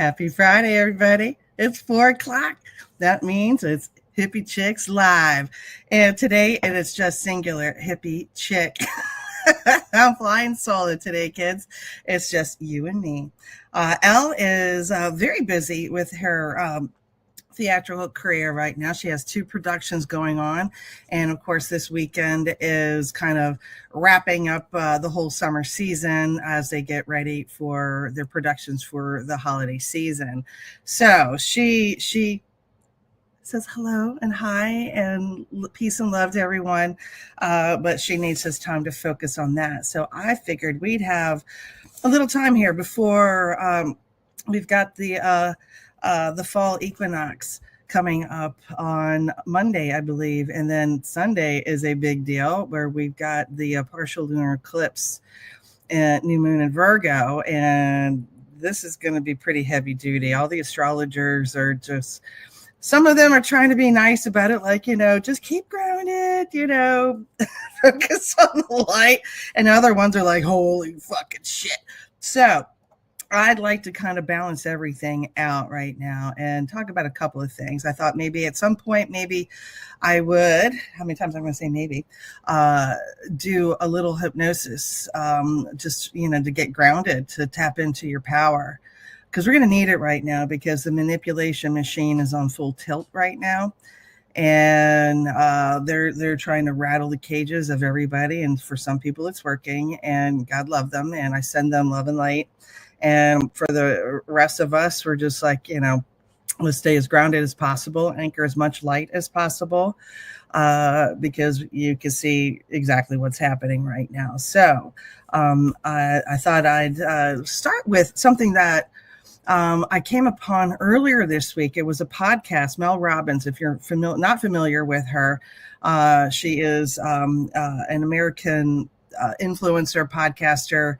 Happy Friday, everybody. It's 4 o'clock. That means it's Hippie Chicks Live. And today it is just singular hippie chick. I'm flying solo today, kids. It's just you and me. Elle is very busy with her theatrical career right now. She has two productions going on. And of course, this weekend is kind of wrapping up the whole summer season as they get ready for their productions for the holiday season. So she says hello and hi and peace and love to everyone. But she needs this time to focus on that. So I figured we'd have a little time here before we've got the fall equinox coming up on Monday, I believe. And then Sunday is a big deal where we've got the partial lunar eclipse and new moon in Virgo. And this is going to be pretty heavy duty. All the astrologers are just, some of them are trying to be nice about it, like, just keep grounded, focus on the light. And other ones are like, holy fucking shit. So I'd like to kind of balance everything out right now and talk about a couple of things. I thought maybe at some point, maybe I would, how many times I'm going to say maybe, do a little hypnosis, just, to get grounded, to tap into your power. Because we're going to need it right now because the manipulation machine is on full tilt right now. And they're trying to rattle the cages of everybody. And for some people, it's working. And God love them. And I send them love and light. And for the rest of us, we're just like, let's stay as grounded as possible, anchor as much light as possible, because you can see exactly what's happening right now. So I thought I'd start with something that I came upon earlier this week. It was a podcast, Mel Robbins. If you're not familiar with her, she is an American influencer, podcaster,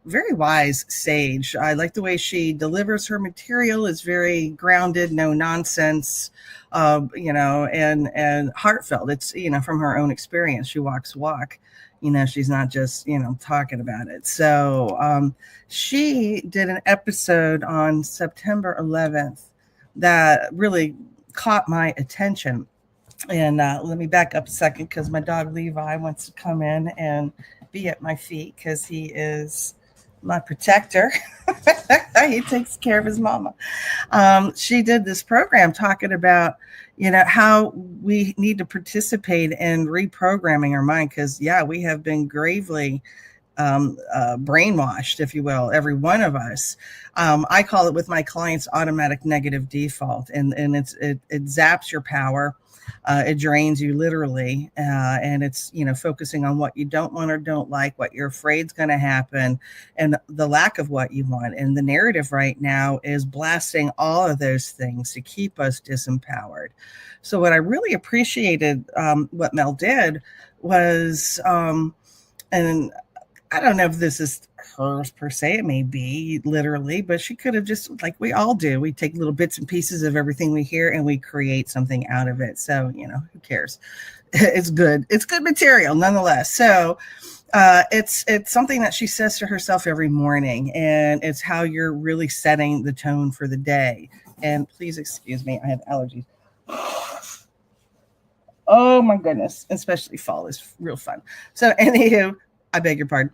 very wise sage. I like the way she delivers her material. It's very grounded, no nonsense, and heartfelt. It's, from her own experience. She walks the walk. She's not just, talking about it. So she did an episode on September 11th that really caught my attention. And let me back up a second because my dog Levi wants to come in and be at my feet because he is my protector. He takes care of his mama. She did this program talking about, how we need to participate in reprogramming our mind because, we have been gravely brainwashed, if you will, every one of us. I call it with my clients automatic negative default, and it zaps your power. It drains you literally, and it's focusing on what you don't want or don't like, what you're afraid is going to happen, and the lack of what you want. And the narrative right now is blasting all of those things to keep us disempowered. So what I really appreciated, what Mel did was, and I don't know if this is hers per se, it may be literally, but she could have just, like we all do, we take little bits and pieces of everything we hear and we create something out of it. So, who cares? It's good material nonetheless. So it's something that she says to herself every morning, and it's how you're really setting the tone for the day. And please excuse me, I have allergies. Oh my goodness, especially fall is real fun. So anywho, I beg your pardon.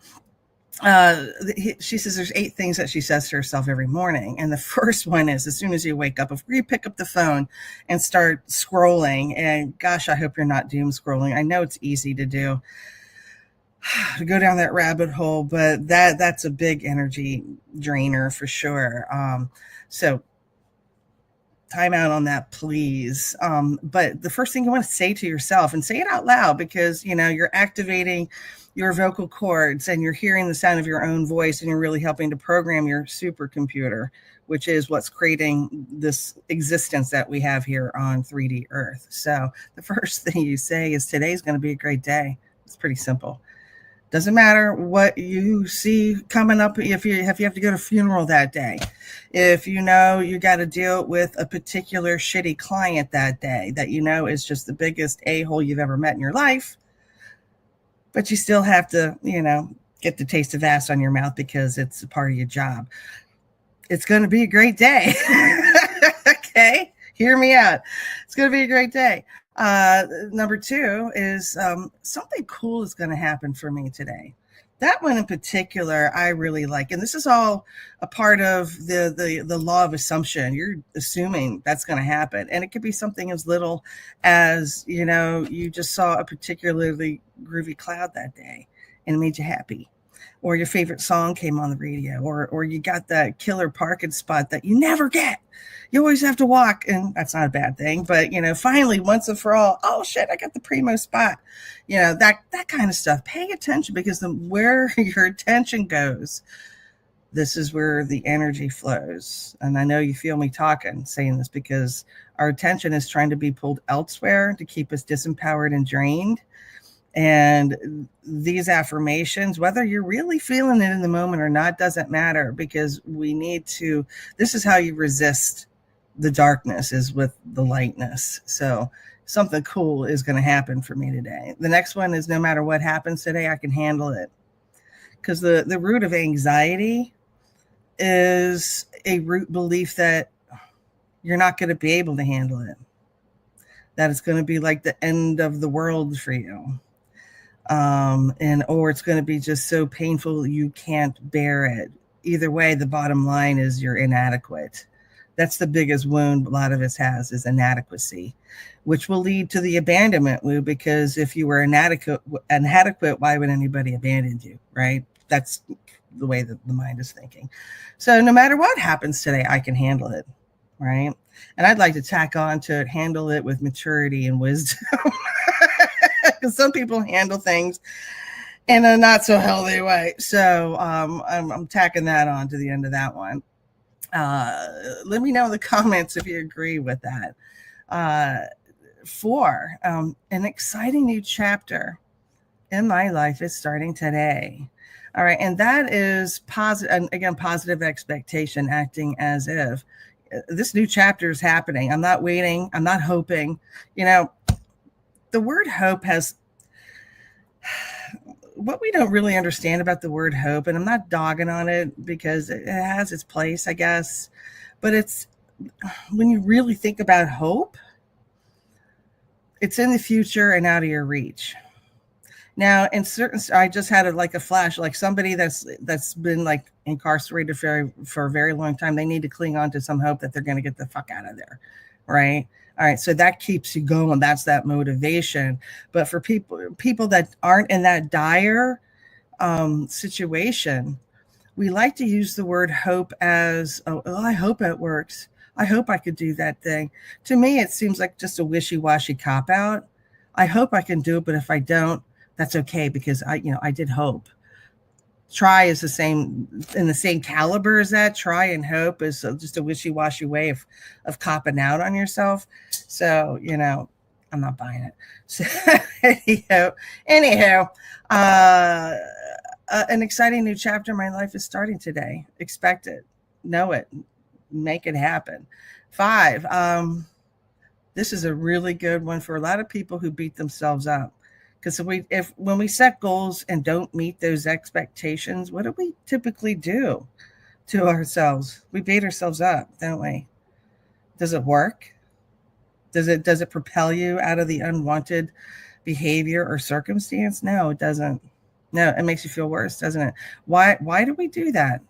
She says there's 8 things that she says to herself every morning. And the first one is, as soon as you wake up, before you pick up the phone and start scrolling, and gosh, I hope you're not doom scrolling. I know it's easy to do, to go down that rabbit hole, but that's a big energy drainer for sure. So time out on that, please. But the first thing you want to say to yourself, and say it out loud, because you're activating your vocal cords and you're hearing the sound of your own voice, and you're really helping to program your supercomputer, which is what's creating this existence that we have here on 3D Earth. So the first thing you say is, today's going to be a great day. It's pretty simple. Doesn't matter what you see coming up. If you have to go to a funeral that day, if you got to deal with a particular shitty client that day that is just the biggest a-hole you've ever met in your life, but you still have to, get the taste of ass on your mouth because it's a part of your job. it's going to be a great day. Okay, hear me out. It's going to be a great day. Number two is something cool is going to happen for me today. That one in particular, I really like, and this is all a part of the law of assumption. You're assuming that's going to happen, and it could be something as little as you just saw a particularly groovy cloud that day, and it made you happy, or your favorite song came on the radio, or you got that killer parking spot that you never get. You always have to walk, and that's not a bad thing, but finally, once and for all, oh shit, I got the primo spot. That kind of stuff. Pay attention, because where your attention goes, this is where the energy flows. And I know you feel me saying this, because our attention is trying to be pulled elsewhere to keep us disempowered and drained. And these affirmations, whether you're really feeling it in the moment or not, doesn't matter, because this is how you resist the darkness, is with the lightness. So something cool is going to happen for me today. The next one is, no matter what happens today, I can handle it. Because the root of anxiety is a root belief that you're not going to be able to handle it, that it's going to be like the end of the world for you. Or it's going to be just so painful you can't bear it. Either way, the bottom line is you're inadequate. That's the biggest wound a lot of us has, is inadequacy, which will lead to the abandonment wound, because if you were inadequate, why would anybody abandon you, right? That's the way that the mind is thinking. So no matter what happens today, I can handle it, right? And I'd like to tack on to it, handle it with maturity and wisdom. Because some people handle things in a not so healthy way. So I'm tacking that on to the end of that one. Let me know in the comments if you agree with that. 4, an exciting new chapter in my life is starting today. All right. And that is positive. And again, positive expectation, acting as if this new chapter is happening. I'm not waiting. I'm not hoping. The word hope has what we don't really understand about the word hope, and I'm not dogging on it, because it has its place, I guess. But it's, when you really think about hope, it's in the future and out of your reach. Now, I just had a flash, like somebody that's been like incarcerated for a very long time. They need to cling on to some hope that they're going to get the fuck out of there, right? All right, so that keeps you going. That's that motivation. But for people that aren't in that dire situation, we like to use the word hope as, oh, I hope it works. I hope I could do that thing. To me, it seems like just a wishy-washy cop-out. I hope I can do it, but if I don't, that's okay, because I did hope. Try is in the same caliber as that. Try and hope is just a wishy-washy way of copping out on yourself. So, I'm not buying it. So, anyhow, an exciting new chapter in my life is starting today. Expect it, know it, make it happen. 5, this is a really good one for a lot of people who beat themselves up. Because when we set goals and don't meet those expectations, what do we typically do to ourselves? We beat ourselves up, don't we? Does it work? Does it propel you out of the unwanted behavior or circumstance? No, it doesn't. No, it makes you feel worse, doesn't it? Why do we do that?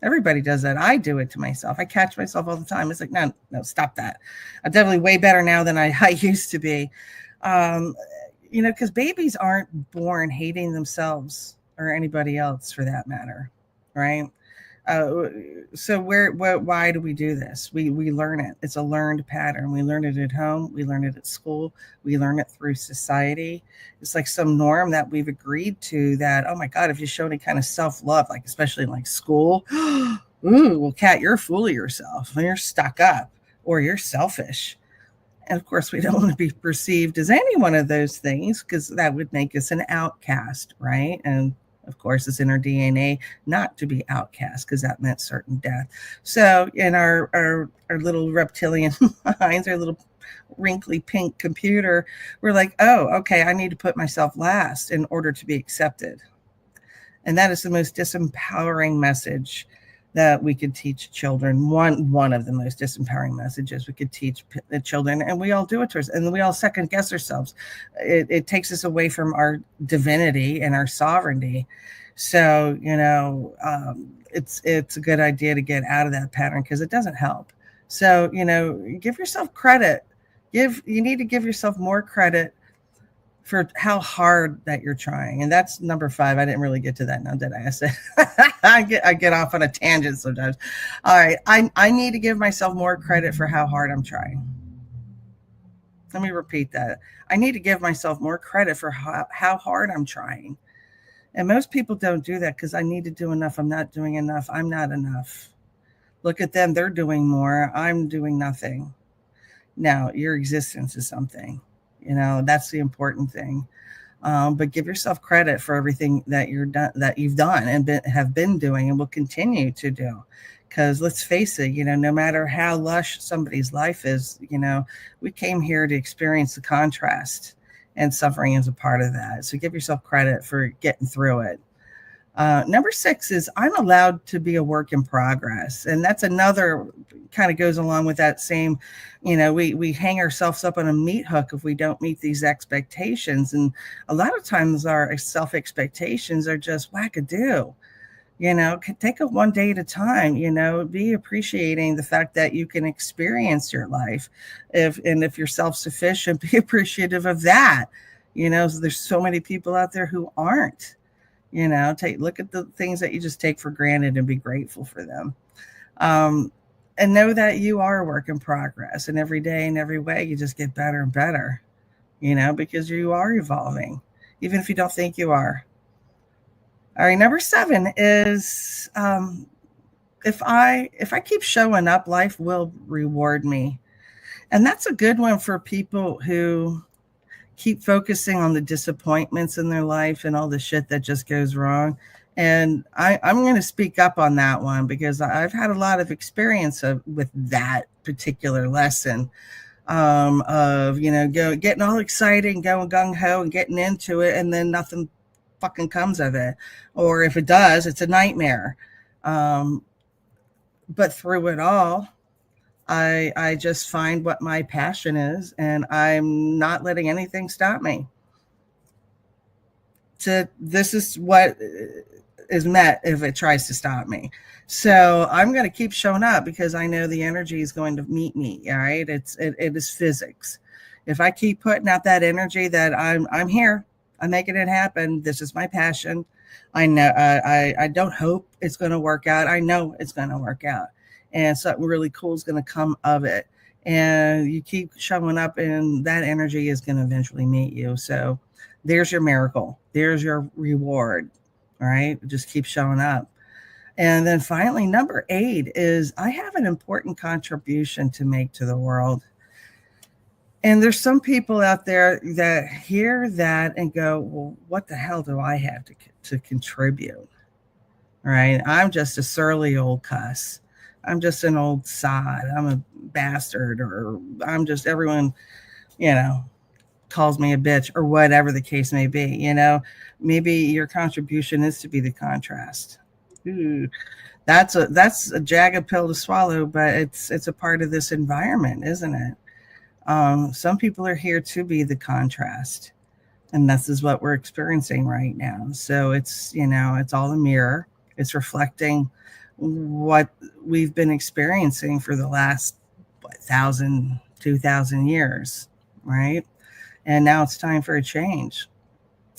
Everybody does that. I do it to myself. I catch myself all the time. It's like, no, stop that. I'm definitely way better now than I used to be. Because babies aren't born hating themselves or anybody else for that matter, right? So why do we do this? We learn it. It's a learned pattern. We learn it at home. We learn it at school. We learn it through society. It's like some norm that we've agreed to that, oh my God, if you show any kind of self-love, like especially in like school, ooh, well, Kat, you're full of yourself and you're stuck up or you're selfish. And of course, we don't want to be perceived as any one of those things, because that would make us an outcast, right? And of course, it's in our DNA not to be outcast, because that meant certain death. So in our little reptilian minds, our little wrinkly pink computer, we're like, oh, okay, I need to put myself last in order to be accepted. And that is the most disempowering message that we could teach children. One of the most disempowering messages we could teach the children, and we all do it to us, and we all second guess ourselves. It takes us away from our divinity and our sovereignty. So it's a good idea to get out of that pattern because it doesn't help. So give yourself credit. You need to give yourself more credit for how hard that you're trying. And that's number 5. I didn't really get to that now, did I? I said I get off on a tangent sometimes. All right. I need to give myself more credit for how hard I'm trying. Let me repeat that. I need to give myself more credit for how hard I'm trying. And most people don't do that because I need to do enough. I'm not doing enough. I'm not enough. Look at them. They're doing more. I'm doing nothing. Now, your existence is something. That's the important thing. But give yourself credit for everything that you've done and have been doing and will continue to do. Because let's face it, no matter how lush somebody's life is, we came here to experience the contrast, and suffering is a part of that. So give yourself credit for getting through it. Number 6 is I'm allowed to be a work in progress. And that's another kind of goes along with that same, we hang ourselves up on a meat hook if we don't meet these expectations. And a lot of times our self expectations are just wackadoo. Take it one day at a time, be appreciating the fact that you can experience your life. If you're self-sufficient, be appreciative of that. There's so many people out there who aren't. Look at the things that you just take for granted and be grateful for them. And know that you are a work in progress, and every day in every way you just get better and better, because you are evolving, even if you don't think you are. All right, number 7 is if I keep showing up, life will reward me. And that's a good one for people who keep focusing on the disappointments in their life and all the shit that just goes wrong. And I'm going to speak up on that one because I've had a lot of experience with that particular lesson of, getting all excited and going gung-ho and getting into it, and then nothing fucking comes of it. Or if it does, it's a nightmare. But through it all, I just find what my passion is, and I'm not letting anything stop me. This is what is met if it tries to stop me. So I'm going to keep showing up because I know the energy is going to meet me. All right. It is physics. If I keep putting out that energy that I'm here, I'm making it happen. This is my passion. I know, I don't hope it's going to work out. I know it's going to work out, and something really cool is going to come of it. And you keep showing up, and that energy is going to eventually meet you. So there's your miracle. There's your reward. All right. Just keep showing up. And then finally, number 8 is I have an important contribution to make to the world. And there's some people out there that hear that and go, well, what the hell do I have to contribute? All right. I'm just a surly old cuss. I'm just an old sod. I'm a bastard, or I'm just everyone, calls me a bitch, or whatever the case may be. Maybe your contribution is to be the contrast. Ooh, that's a jagged pill to swallow, but it's a part of this environment, isn't it? Some people are here to be the contrast, and this is what we're experiencing right now. So it's all a mirror. It's reflecting what we've been experiencing for the last 1,000, 2,000 years, right? And now it's time for a change.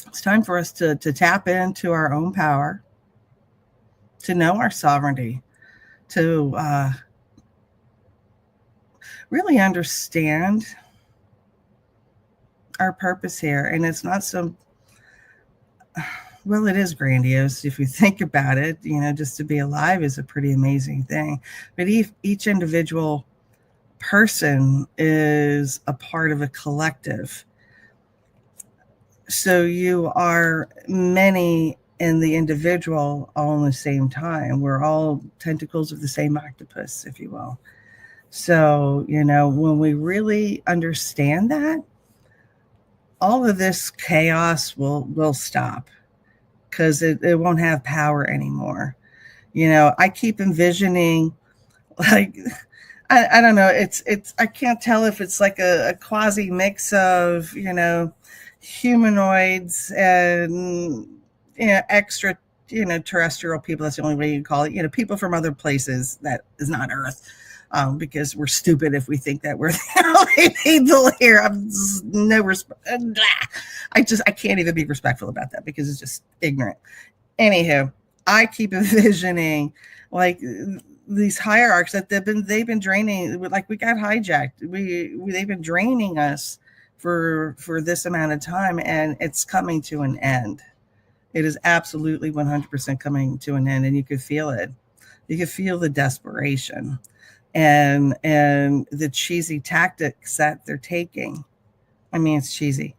It's time for us to tap into our own power, to know our sovereignty, to really understand our purpose here. And it's not so, well, it is grandiose if you think about it. Just to be alive is a pretty amazing thing. But each individual person is a part of a collective. So you are many in the individual all at the same time. We're all tentacles of the same octopus, if you will. So, when we really understand that, all of this chaos will stop, because it won't have power anymore. I keep envisioning, like, I don't know. It's I can't tell if it's like a quasi mix of humanoids and extra terrestrial people. That's the only way you can call it. People from other places that is not Earth. Because we're stupid if we think that we're the only people here. I'm just, no respect. I can't even be respectful about that because it's just ignorant. Anywho, I keep envisioning, like, these hierarchs that they've been draining. Like, we got hijacked. They've been draining us for this amount of time, and it's coming to an end. It is absolutely 100% coming to an end, and you could feel it. You could feel the desperation and the cheesy tactics that they're taking. I mean, it's cheesy.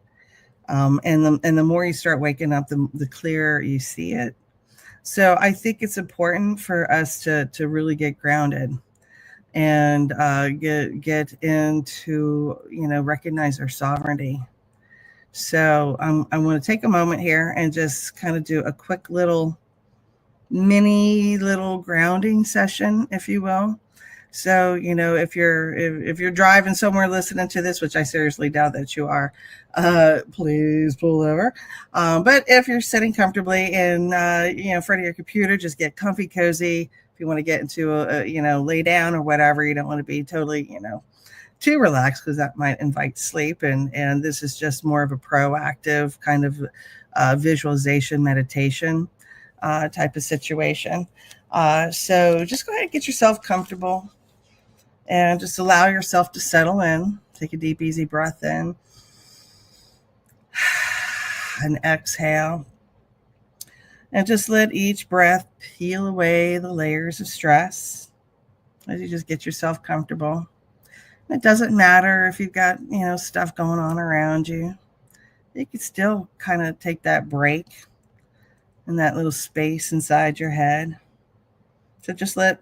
And the more you start waking up, the clearer you see it. So I think it's important for us to really get grounded and get into recognize our sovereignty. So I want to take a moment here and just kind of do a quick little mini little grounding session, if you will. So if you're driving somewhere listening to this, which I seriously doubt that you are, please pull over. But if you're sitting comfortably in front of your computer, just get comfy, cozy. If you want to get into lay down or whatever, you don't want to be totally too relaxed because that might invite sleep. And this is just more of a proactive kind of visualization meditation type of situation. So just go ahead and get yourself comfortable and just allow yourself to settle in. Take a deep, easy breath in and exhale. And just let each breath peel away the layers of stress as you just get yourself comfortable. It doesn't matter if you've got, stuff going on around you. You can still kind of take that break in that little space inside your head. So just let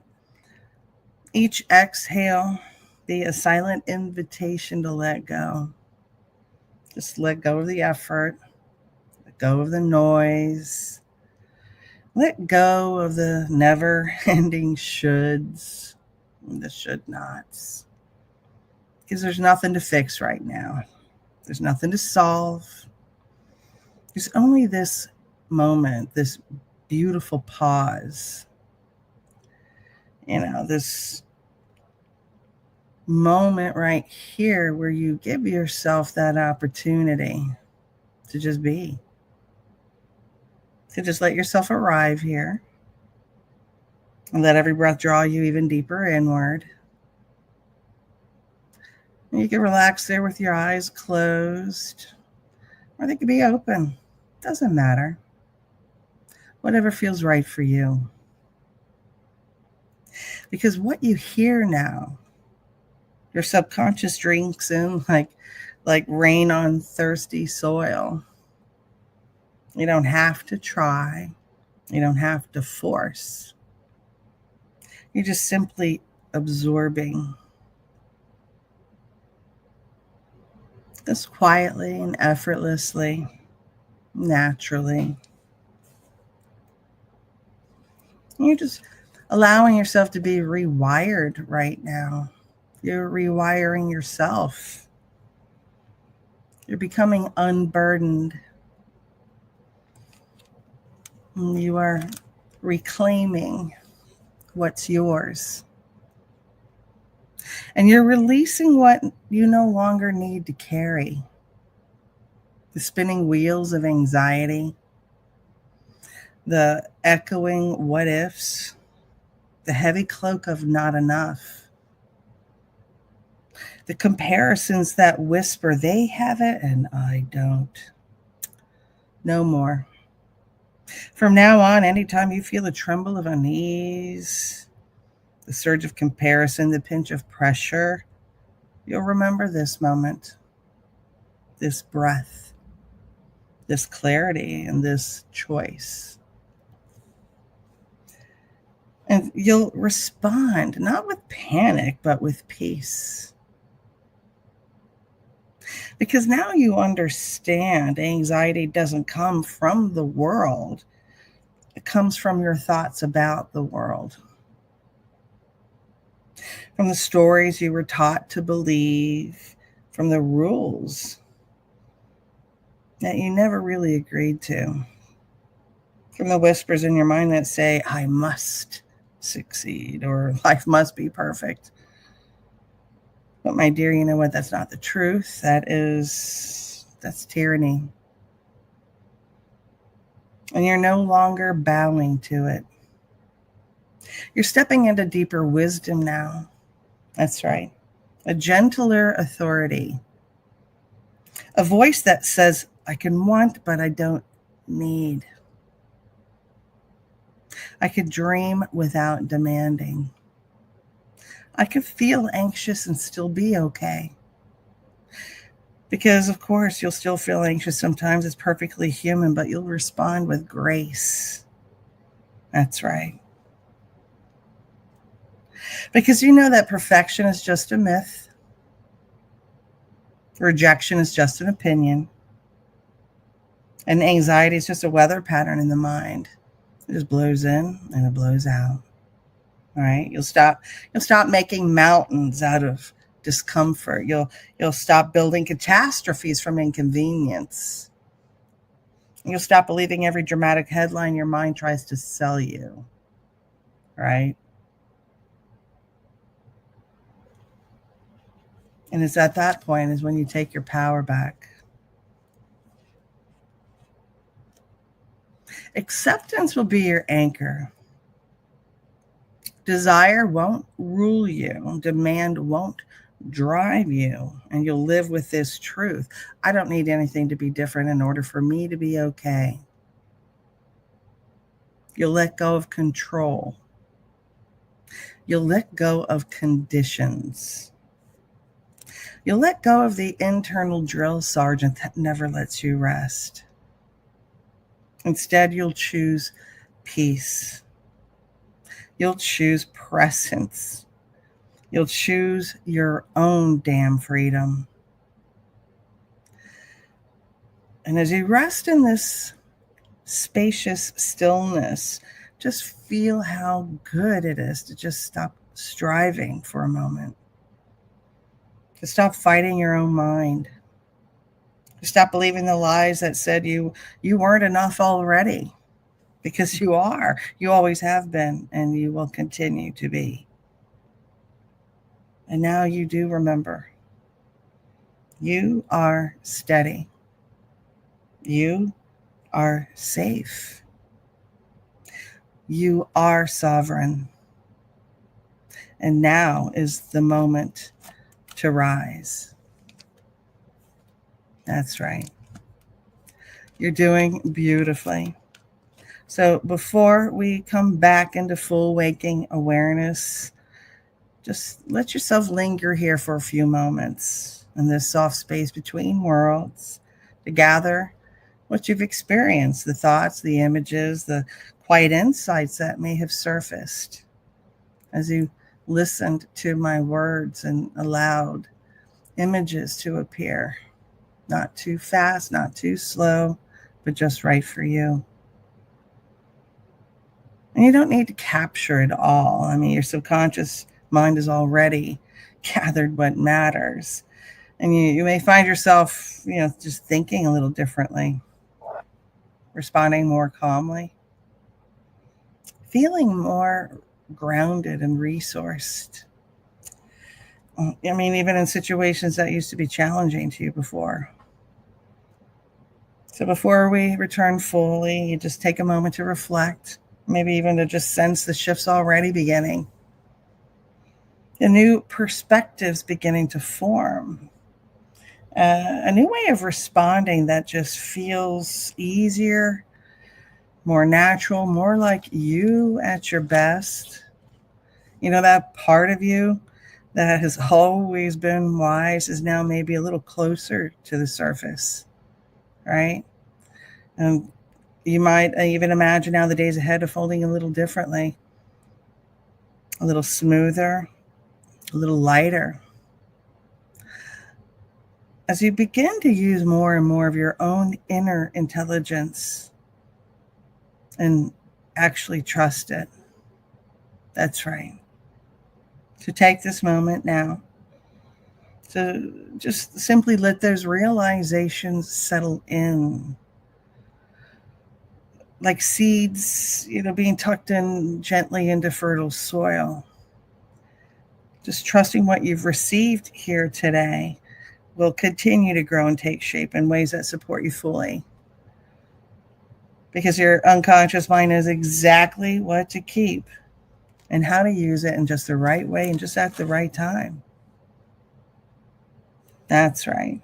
each exhale be a silent invitation to let go. Just let go of the effort, let go of the noise, let go of the never ending shoulds and the should nots. Because there's nothing to fix right now. There's nothing to solve. There's only this moment, this beautiful pause. This moment right here where you give yourself that opportunity to just be, to just let yourself arrive here and let every breath draw you even deeper inward. And you can relax there with your eyes closed, or they could be open. Doesn't matter. Whatever feels right for you. Because what you hear now, your subconscious drinks in like rain on thirsty soil. You don't have to try. You don't have to force. You're just simply absorbing. Just quietly and effortlessly, naturally. You're just allowing yourself to be rewired right now. You're rewiring yourself. You're becoming unburdened. You are reclaiming what's yours. And you're releasing what you no longer need to carry. The spinning wheels of anxiety, the echoing what ifs, the heavy cloak of not enough, the comparisons that whisper they have it and I don't. No more. From now on, anytime you feel a tremble of unease, the surge of comparison, the pinch of pressure, you'll remember this moment, this breath, this clarity, and this choice. And you'll respond, not with panic, but with peace. Because now you understand anxiety doesn't come from the world. It comes from your thoughts about the world, from the stories you were taught to believe, from the rules that you never really agreed to, from the whispers in your mind that say, I must succeed or life must be perfect. But my dear, you know what? That's not the truth. That's tyranny. And you're no longer bowing to it. You're stepping into deeper wisdom now. That's right. A gentler authority. A voice that says, I can want, but I don't need. I could dream without demanding. I could feel anxious and still be okay. Because, of course, you'll still feel anxious sometimes. It's perfectly human, but you'll respond with grace. That's right. Because you know that perfection is just a myth. Rejection is just an opinion. And anxiety is just a weather pattern in the mind. It just blows in and it blows out. All right. You'll stop making mountains out of discomfort. You'll stop building catastrophes from inconvenience. You'll stop believing every dramatic headline your mind tries to sell you. Right? And it's at that point is when you take your power back. Acceptance will be your anchor. Desire won't rule you. Demand won't drive you. And you'll live with this truth. I don't need anything to be different in order for me to be okay. You'll let go of control. You'll let go of conditions. You'll let go of the internal drill sergeant that never lets you rest. Instead, you'll choose peace. You'll choose presence. You'll choose your own damn freedom. And as you rest in this spacious stillness, just feel how good it is to just stop striving for a moment. To stop fighting your own mind. To stop believing the lies that said you weren't enough already. Because you are. You always have been, and you will continue to be. And now you do remember. You are steady. You are safe. You are sovereign. And now is the moment to rise. That's right. You're doing beautifully. So before we come back into full waking awareness, just let yourself linger here for a few moments in this soft space between worlds to gather what you've experienced, the thoughts, the images, the quiet insights that may have surfaced as you listened to my words and allowed images to appear. Not too fast, not too slow, but just right for you. And you don't need to capture it all. I mean, your subconscious mind has already gathered what matters. And you may find yourself, just thinking a little differently, responding more calmly, feeling more grounded and resourced. I mean, even in situations that used to be challenging to you before. So before we return fully, you just take a moment to reflect, maybe even to just sense the shifts already beginning. The new perspectives beginning to form. A new way of responding that just feels easier, more natural, more like you at your best. That part of you that has always been wise is now maybe a little closer to the surface, right? And you might even imagine now the days ahead unfolding a little differently, a little smoother, a little lighter. As you begin to use more and more of your own inner intelligence and actually trust it. That's right. So take this moment now to just simply let those realizations settle in, like seeds, being tucked in gently into fertile soil. Just trusting what you've received here today will continue to grow and take shape in ways that support you fully. Because your unconscious mind knows exactly what to keep and how to use it in just the right way and just at the right time. That's right.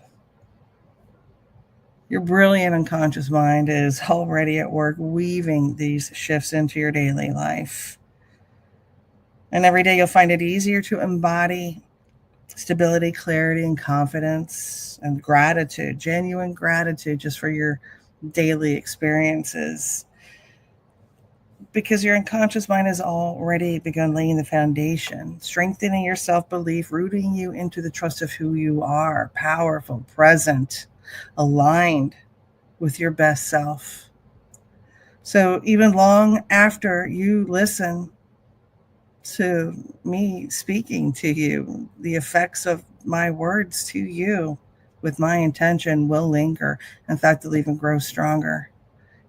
Your brilliant unconscious mind is already at work weaving these shifts into your daily life. And every day you'll find it easier to embody stability, clarity, and confidence and gratitude, genuine gratitude just for your daily experiences. Because your unconscious mind has already begun laying the foundation, strengthening your self-belief, rooting you into the trust of who you are, powerful, present, aligned with your best self. So even long after you listen to me speaking to you, the effects of my words to you with my intention will linger. In fact, they'll even grow stronger.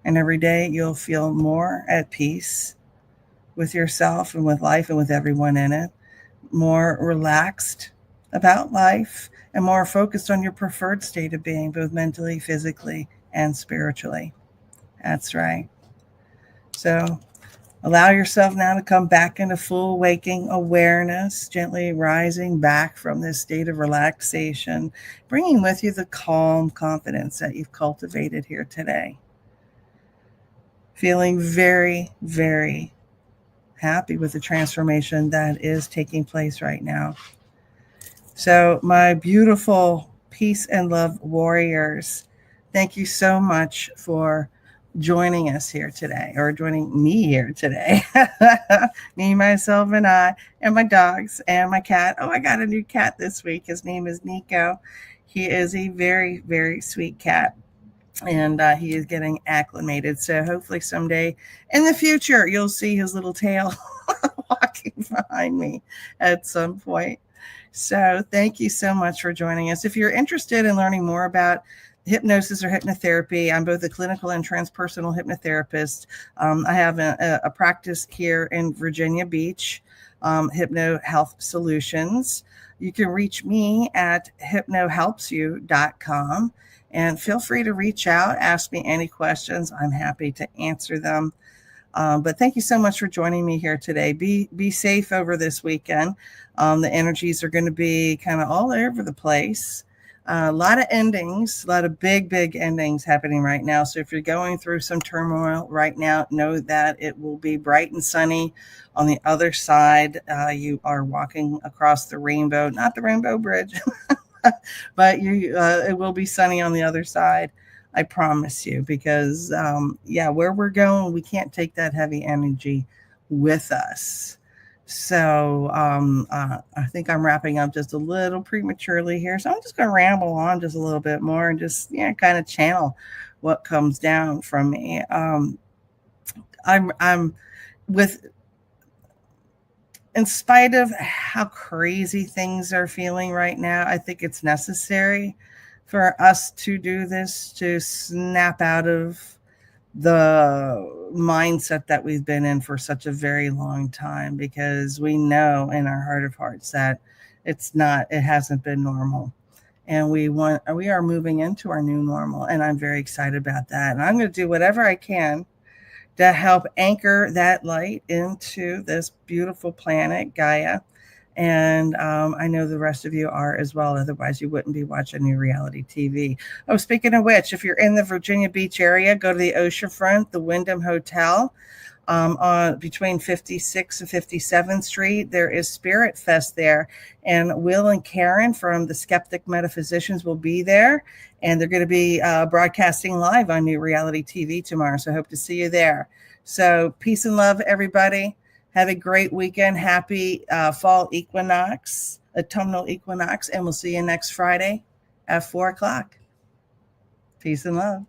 And every day you'll feel more at peace with yourself and with life and with everyone in it, more relaxed about life, and more focused on your preferred state of being, both mentally, physically, and spiritually. That's right. So allow yourself now to come back into full waking awareness, gently rising back from this state of relaxation, bringing with you the calm confidence that you've cultivated here today. Feeling very, very happy with the transformation that is taking place right now. So, my beautiful peace and love warriors, thank you so much for joining us here today, or joining me here today. Me, myself, and I, and my dogs, and my cat. Oh, I got a new cat this week. His name is Nico. He is a very, very sweet cat. And he is getting acclimated. So hopefully someday in the future, you'll see his little tail walking behind me at some point. So thank you so much for joining us. If you're interested in learning more about hypnosis or hypnotherapy, I'm both a clinical and transpersonal hypnotherapist. I have a practice here in Virginia Beach, Hypno Health Solutions. You can reach me at hypnohelpsyou.com. And feel free to reach out, ask me any questions. I'm happy to answer them. But thank you so much for joining me here today. Be safe over this weekend. The energies are going to be kind of all over the place. A lot of endings, a lot of big endings happening right now. So if you're going through some turmoil right now, know that it will be bright and sunny on the other side. You are walking across the rainbow, not the Rainbow Bridge. But it will be sunny on the other side. I promise you, because where we're going, we can't take that heavy energy with us. So I think I'm wrapping up just a little prematurely here. So I'm just going to ramble on just a little bit more and just kind of channel what comes down from me. I'm with. In spite of how crazy things are feeling right now, I think it's necessary for us to do this, to snap out of the mindset that we've been in for such a very long time, because we know in our heart of hearts that it hasn't been normal. And we are moving into our new normal. And I'm very excited about that. And I'm going to do whatever I can to help anchor that light into this beautiful planet, Gaia. And I know the rest of you are as well. Otherwise, you wouldn't be watching new reality TV. Oh, speaking of which, if you're in the Virginia Beach area, go to the oceanfront, the Wyndham Hotel. On between 56th and 57th Street. There is Spirit Fest there. And Will and Karen from the Skeptic Metaphysicians will be there. And they're going to be broadcasting live on New Reality TV tomorrow. So I hope to see you there. So peace and love, everybody. Have a great weekend. Happy fall equinox, autumnal equinox. And we'll see you next Friday at 4 o'clock. Peace and love.